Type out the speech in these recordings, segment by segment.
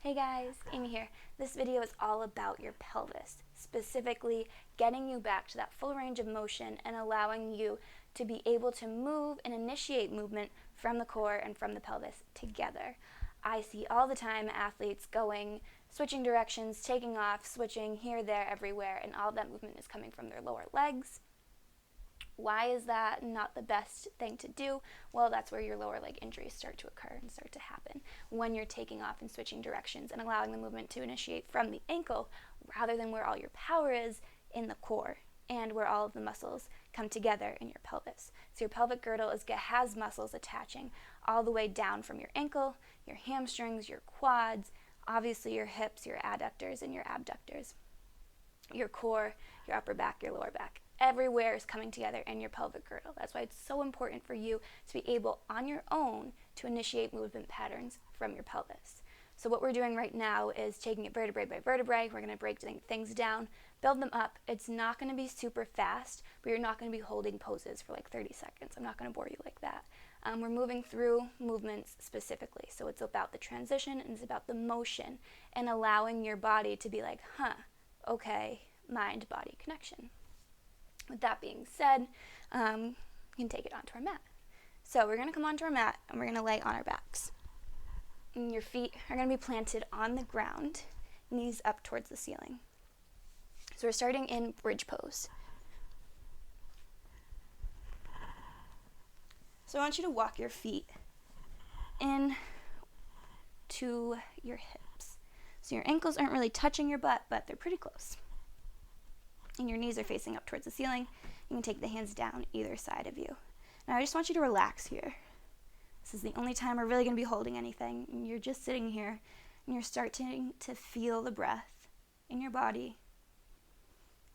Hey guys, Amy here. This video is all about your pelvis, specifically getting you back to that full range of motion and allowing you to be able to move and initiate movement from the core and from the pelvis together. I see all the time athletes switching directions, taking off, switching here, there, everywhere, and all of that movement is coming from their lower legs. Why is that not the best thing to do? Well, that's where your lower leg injuries start to occur and start to happen when you're taking off and switching directions and allowing the movement to initiate from the ankle rather than where all your power is in the core and where all of the muscles come together in your pelvis. So your pelvic girdle has muscles attaching all the way down from your ankle, your hamstrings, your quads, obviously your hips, your adductors and your abductors, your core, your upper back, your lower back. Everywhere is coming together in your pelvic girdle. That's why it's so important for you to be able on your own to initiate movement patterns from your pelvis. So what we're doing right now is taking it vertebrae by vertebrae. We're going to break things down, build them up. It's not going to be super fast, but you're not going to be holding poses for like 30 seconds. I'm not going to bore you like that. We're moving through movements specifically. So it's about the transition and it's about the motion and allowing your body to be like, okay, mind-body connection. With that being said, you can take it onto our mat. So we're going to come onto our mat and we're going to lay on our backs. And your feet are going to be planted on the ground, knees up towards the ceiling. So we're starting in bridge pose. So I want you to walk your feet in to your hips. So your ankles aren't really touching your butt, but they're pretty close. And your knees are facing up towards the ceiling. You can take the hands down either side of you. Now I just want you to relax here. This is the only time we're really going to be holding anything. And you're just sitting here and you're starting to feel the breath in your body.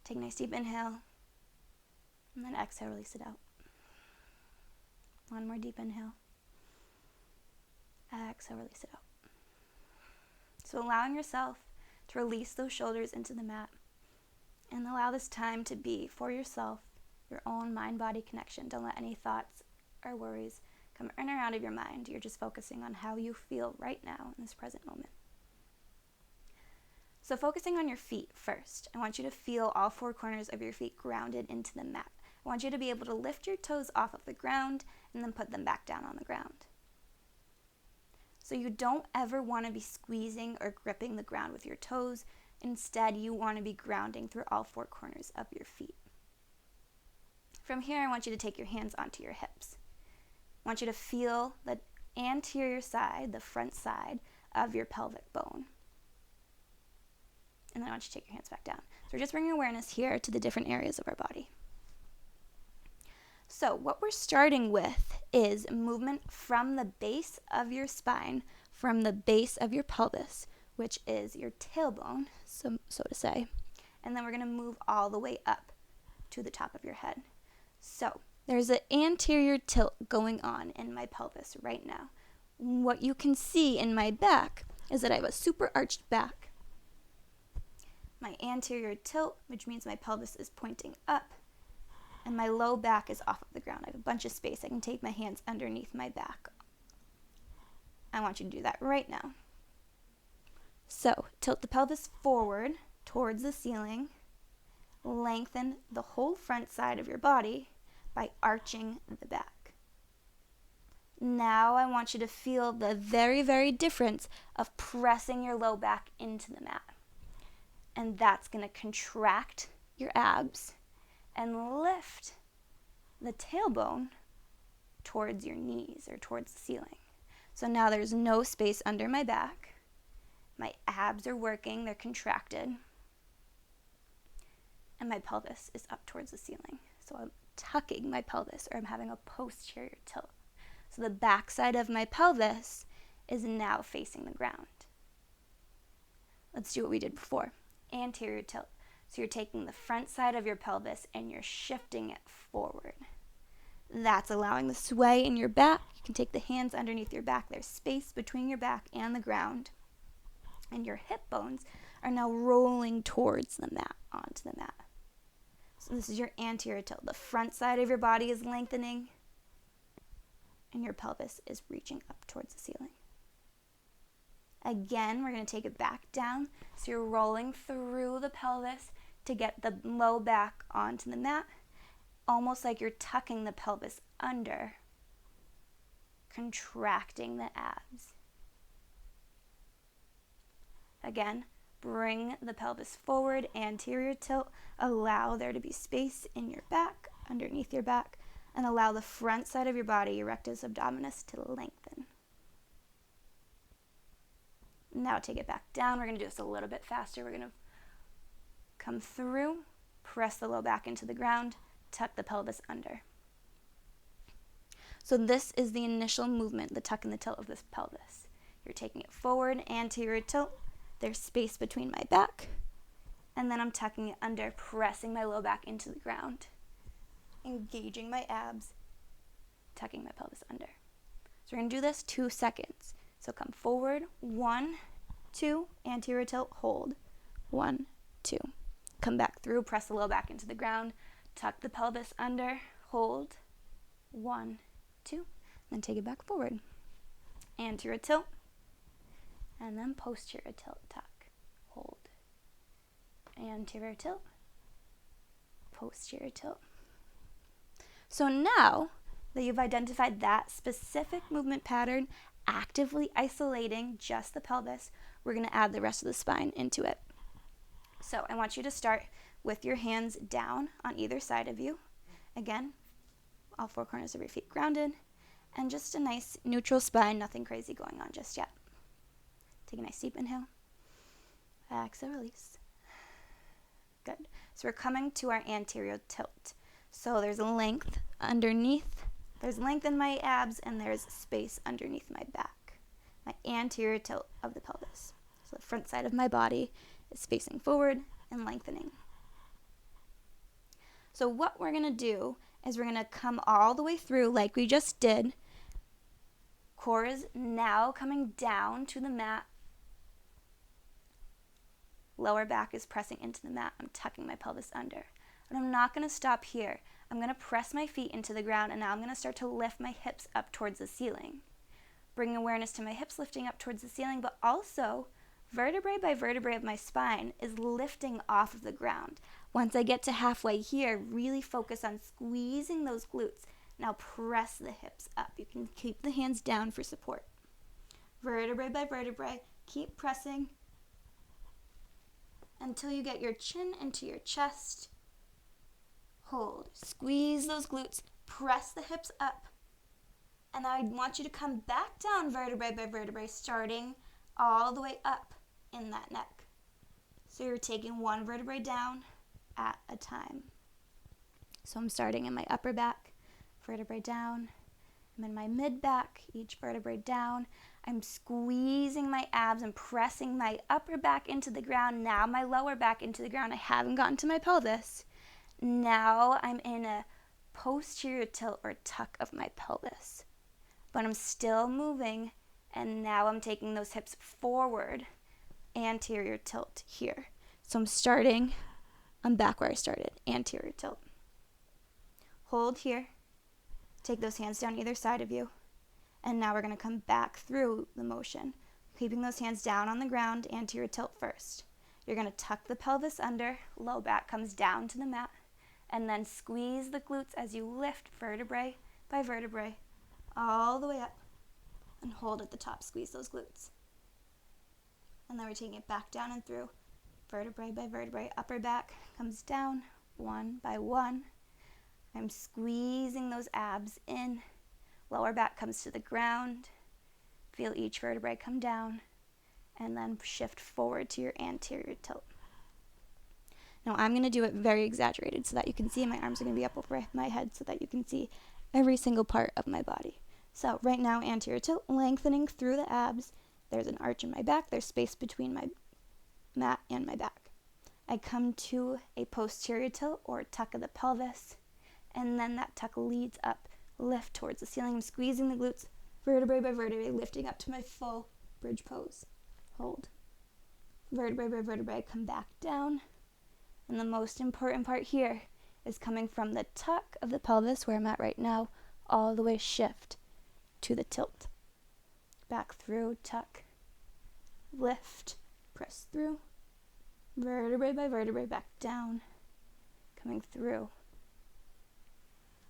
Take a nice deep inhale and then exhale, release it out. One more deep inhale. Exhale, release it out. So allowing yourself to release those shoulders into the mat. And allow this time to be for yourself, your own mind-body connection. Don't let any thoughts or worries come in or out of your mind. You're just focusing on how you feel right now in this present moment. So focusing on your feet first, I want you to feel all four corners of your feet grounded into the mat. I want you to be able to lift your toes off of the ground and then put them back down on the ground. So you don't ever want to be squeezing or gripping the ground with your toes. Instead, you want to be grounding through all four corners of your feet. From here, I want you to take your hands onto your hips. I want you to feel the anterior side, the front side of your pelvic bone. And then I want you to take your hands back down. So we're just bringing awareness here to the different areas of our body. So what we're starting with is movement from the base of your spine, from the base of your pelvis, which is your tailbone, so to say. And then we're going to move all the way up to the top of your head. So there's an anterior tilt going on in my pelvis right now. What you can see in my back is that I have a super arched back. My anterior tilt, which means my pelvis is pointing up, and my low back is off of the ground. I have a bunch of space. I can take my hands underneath my back. I want you to do that right now. So, tilt the pelvis forward towards the ceiling. Lengthen the whole front side of your body by arching the back. Now I want you to feel the very, very difference of pressing your low back into the mat. And that's going to contract your abs and lift the tailbone towards your knees or towards the ceiling. So now there's no space under my back. My abs are working, they're contracted, and my pelvis is up towards the ceiling. So I'm tucking my pelvis, or I'm having a posterior tilt. So the back side of my pelvis is now facing the ground. Let's do what we did before, anterior tilt. So you're taking the front side of your pelvis and you're shifting it forward. That's allowing the sway in your back. You can take the hands underneath your back. There's space between your back and the ground. And your hip bones are now rolling towards the mat, onto the mat. So this is your anterior tilt. The front side of your body is lengthening, and your pelvis is reaching up towards the ceiling. Again, we're going to take it back down. So you're rolling through the pelvis to get the low back onto the mat, almost like you're tucking the pelvis under, contracting the abs. Again, bring the pelvis forward, anterior tilt, allow there to be space in your back, underneath your back, and allow the front side of your body, your rectus abdominis, to lengthen. Now take it back down. We're going to do this a little bit faster. We're going to come through, press the low back into the ground, tuck the pelvis under. So this is the initial movement, the tuck and the tilt of this pelvis. You're taking it forward, anterior tilt. There's space between my back, and then I'm tucking it under, pressing my low back into the ground, engaging my abs, tucking my pelvis under. So we're going to do this 2 seconds. So come forward, 1, 2, anterior tilt, hold, 1, 2. Come back through, press the low back into the ground, tuck the pelvis under, hold, 1, 2, then take it back forward. Anterior tilt, and then posterior tilt, tuck, hold. Anterior tilt, posterior tilt. So now that you've identified that specific movement pattern, actively isolating just the pelvis, we're going to add the rest of the spine into it. So I want you to start with your hands down on either side of you. Again, all 4 corners of your feet grounded, and just a nice neutral spine, nothing crazy going on just yet. Take a nice deep inhale. Exhale, release. Good. So we're coming to our anterior tilt. So there's a length underneath. There's length in my abs, and there's space underneath my back. My anterior tilt of the pelvis. So the front side of my body is facing forward and lengthening. So what we're going to do is we're going to come all the way through like we just did. Core is now coming down to the mat. Lower back is pressing into the mat. I'm tucking my pelvis under. But I'm not going to stop here. I'm going to press my feet into the ground, and now I'm going to start to lift my hips up towards the ceiling. Bring awareness to my hips lifting up towards the ceiling, but also vertebrae by vertebrae of my spine is lifting off of the ground. Once I get to halfway here, really focus on squeezing those glutes. Now press the hips up. You can keep the hands down for support. Vertebrae by vertebrae, keep pressing until you get your chin into your chest. Hold. Squeeze those glutes. Press the hips up. And I want you to come back down vertebrae by vertebrae, starting all the way up in that neck. So you're taking one vertebrae down at a time. So I'm starting in my upper back, vertebrae down. I'm in my mid back, each vertebrae down. I'm squeezing my abs and pressing my upper back into the ground. Now my lower back into the ground. I haven't gotten to my pelvis. Now I'm in a posterior tilt or tuck of my pelvis. But I'm still moving, and now I'm taking those hips forward, anterior tilt here. So I'm back where I started, anterior tilt. Hold here. Take those hands down either side of you. And now we're going to come back through the motion, keeping those hands down on the ground, anterior tilt first. You're going to tuck the pelvis under, low back comes down to the mat, and then squeeze the glutes as you lift vertebrae by vertebrae all the way up, and hold at the top, squeeze those glutes. And then we're taking it back down and through, vertebrae by vertebrae, upper back comes down one by one. I'm squeezing those abs in. Lower back comes to the ground. Feel each vertebrae come down, and then shift forward to your anterior tilt. Now I'm going to do it very exaggerated so that you can see. My arms are going to be up over my head so that you can see every single part of my body. So right now, anterior tilt, lengthening through the abs. There's an arch in my back. There's space between my mat and my back. I come to a posterior tilt or tuck of the pelvis, and then that tuck leads up, lift towards the ceiling. I'm squeezing the glutes, vertebrae by vertebrae, lifting up to my full bridge pose. Hold. Vertebrae by vertebrae, come back down. And the most important part here is coming from the tuck of the pelvis, where I'm at right now, all the way shift to the tilt. Back through, tuck, lift, press through, vertebrae by vertebrae back down, coming through,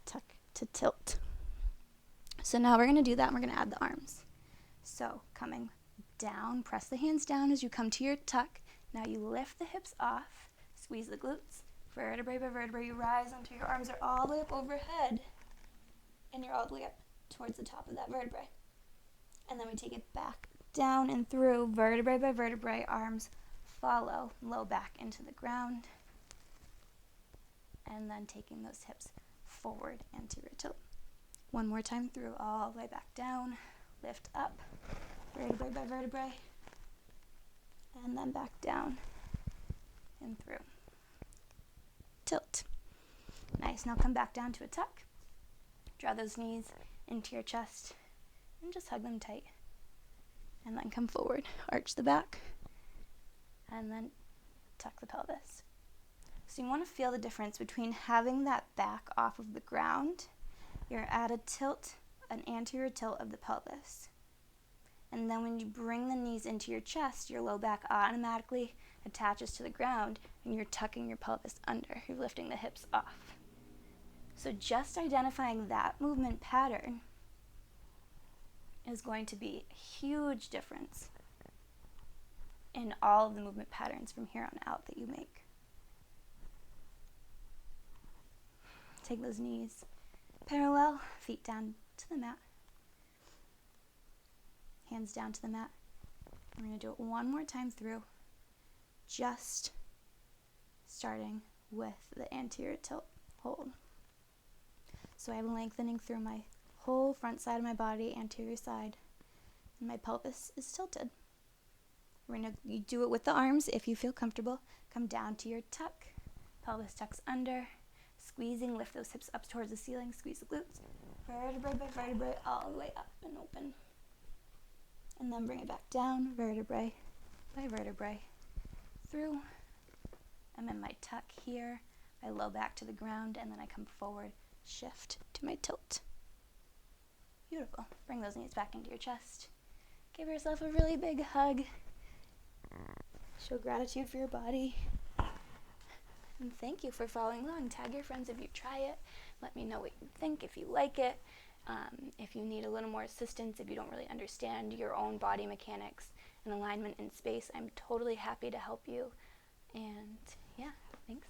tuck to tilt. So now we're going to do that and we're going to add the arms. So coming down, press the hands down as you come to your tuck. Now you lift the hips off, squeeze the glutes, vertebrae by vertebrae, you rise until your arms are all the way up overhead and you're all the way up towards the top of that vertebrae. And then we take it back down and through, vertebrae by vertebrae, arms follow, low back into the ground. And then taking those hips forward, anterior tilt. One more time through, all the way back down, lift up, vertebrae by vertebrae, and then back down and through. Tilt. Nice, now come back down to a tuck. Draw those knees into your chest and just hug them tight. And then come forward, arch the back, and then tuck the pelvis. So you want to feel the difference between having that back off of the ground. You're at a tilt, an anterior tilt of the pelvis. And then when you bring the knees into your chest, your low back automatically attaches to the ground and you're tucking your pelvis under. You're lifting the hips off. So just identifying that movement pattern is going to be a huge difference in all of the movement patterns from here on out that you make. Take those knees parallel, feet down to the mat, hands down to the mat. We're going to do it one more time through, just starting with the anterior tilt hold. So I have lengthening through my whole front side of my body, anterior side, and my pelvis is tilted. We're going to do it with the arms if you feel comfortable. Come down to your tuck, pelvis tucks under, squeezing, lift those hips up towards the ceiling, squeeze the glutes, vertebrae by vertebrae, all the way up and open. And then bring it back down, vertebrae by vertebrae, through. I'm in my tuck here, my low back to the ground, and then I come forward, shift to my tilt. Beautiful. Bring those knees back into your chest. Give yourself a really big hug. Show gratitude for your body. And thank you for following along. Tag your friends if you try it. Let me know what you think, if you like it. If you need a little more assistance, if you don't really understand your own body mechanics and alignment in space, I'm totally happy to help you. And yeah, thanks.